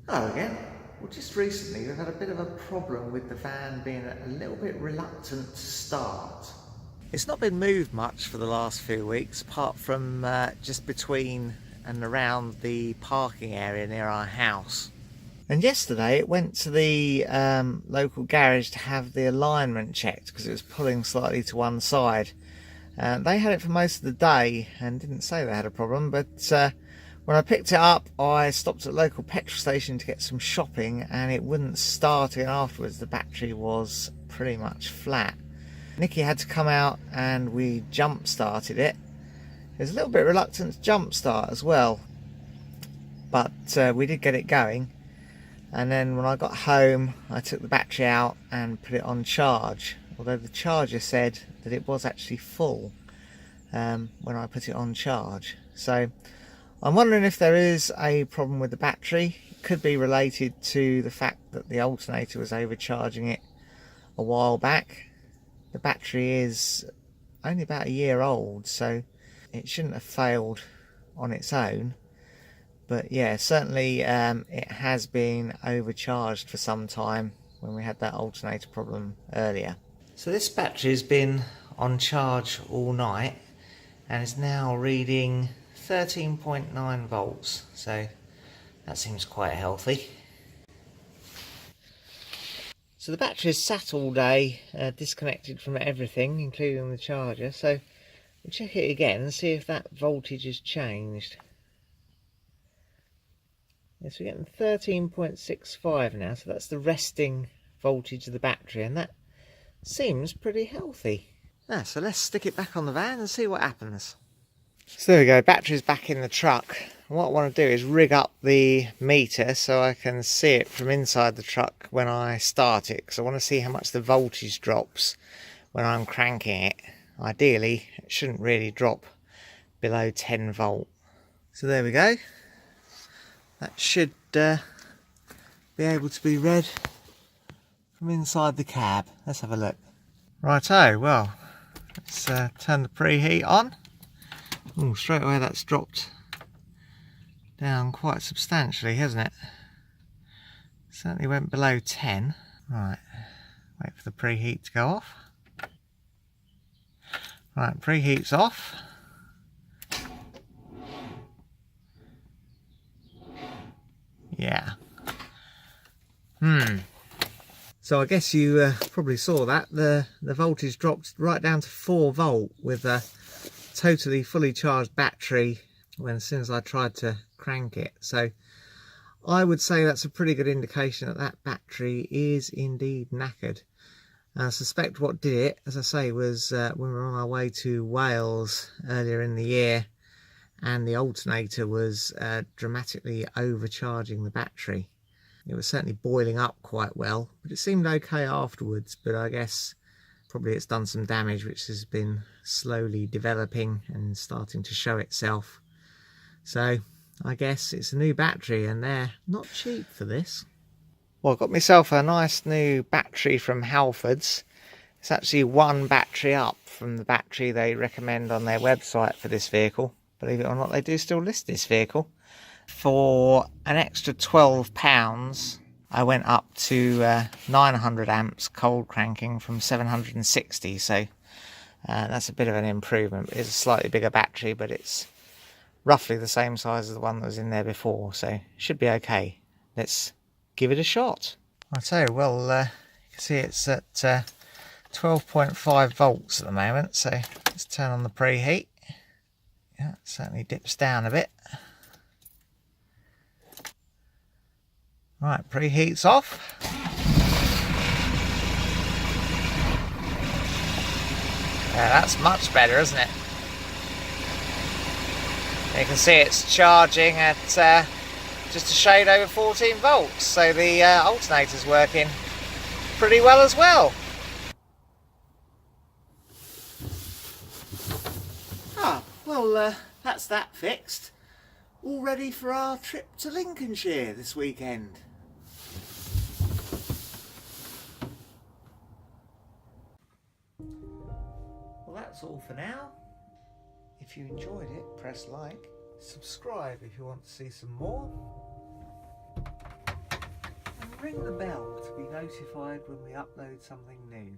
Hello again. Well, just recently we've had a bit of a problem with the van being a little bit reluctant to start. It's not been moved much for the last few weeks, apart from just between and around the parking area near our house. And yesterday it went to the local garage to have the alignment checked because it was pulling slightly to one side. They had it for most of the day and didn't say they had a problem, but when I picked it up, I stopped at a local petrol station to get some shopping and it wouldn't start again afterwards. The battery was pretty much flat. Nikki had to come out and we jump started it. It was a little bit reluctant to jump start as well, but we did get it going. And then when I got home, I took the battery out and put it on charge, although the charger said that it was actually full when I put it on charge. So I'm wondering if there is a problem with the battery. It could be related to the fact that the alternator was overcharging it a while back. The battery is only about a year old, so it shouldn't have failed on its own. But yeah, certainly it has been overcharged for some time when we had that alternator problem earlier. So this battery has been on charge all night and is now reading 13.9 volts, so that seems quite healthy. So the battery is sat all day, disconnected from everything, including the charger, so we'll check it again and see if that voltage has changed. Yes, we're getting 13.65 now, so that's the resting voltage of the battery, and that seems pretty healthy. So let's stick it back on the van and see what happens. So there we go, battery's back in the truck. What I want to do is rig up the meter so I can see it from inside the truck when I start it, because I want to see how much the voltage drops when I'm cranking it. Ideally, it shouldn't really drop below 10 volt. So there we go. That should be able to be read from inside the cab. Let's have a look. Righto, well, let's turn the preheat on. Oh, straight away that's dropped down quite substantially, hasn't it? Certainly went below 10. Right, wait for the preheat to go off. Right, preheat's off. Yeah. So I guess you probably saw that. The voltage dropped right down to 4 volt with a totally fully charged battery as soon as I tried to crank it. So I would say that's a pretty good indication that that battery is indeed knackered. And I suspect what did it, as I say, was when we were on our way to Wales earlier in the year and the alternator was dramatically overcharging the battery. It was certainly boiling up quite well, but it seemed okay afterwards. But I guess probably it's done some damage which has been slowly developing and starting to show itself. So I guess it's a new battery and they're not cheap for this. Well, I got myself a nice new battery from Halfords. It's actually one battery up from the battery they recommend on their website for this vehicle. Believe it or not, they do still list this vehicle. For an extra £12, I went up to 900 amps cold cranking from 760, so that's a bit of an improvement. It's a slightly bigger battery, but it's roughly the same size as the one that was in there before, so should be okay. Let's give it a shot. I tell you, well, you can see it's at 12.5 volts at the moment, so let's turn on the preheat. Yeah, it certainly dips down a bit. Right, preheat's off. Yeah, that's much better, isn't it? You can see it's charging at just a shade over 14 volts, so the alternator's working pretty well as well. Well, that's that fixed. All ready for our trip to Lincolnshire this weekend. Well, that's all for now. If you enjoyed it, press like. Subscribe if you want to see some more. ring the bell to be notified when we upload something new.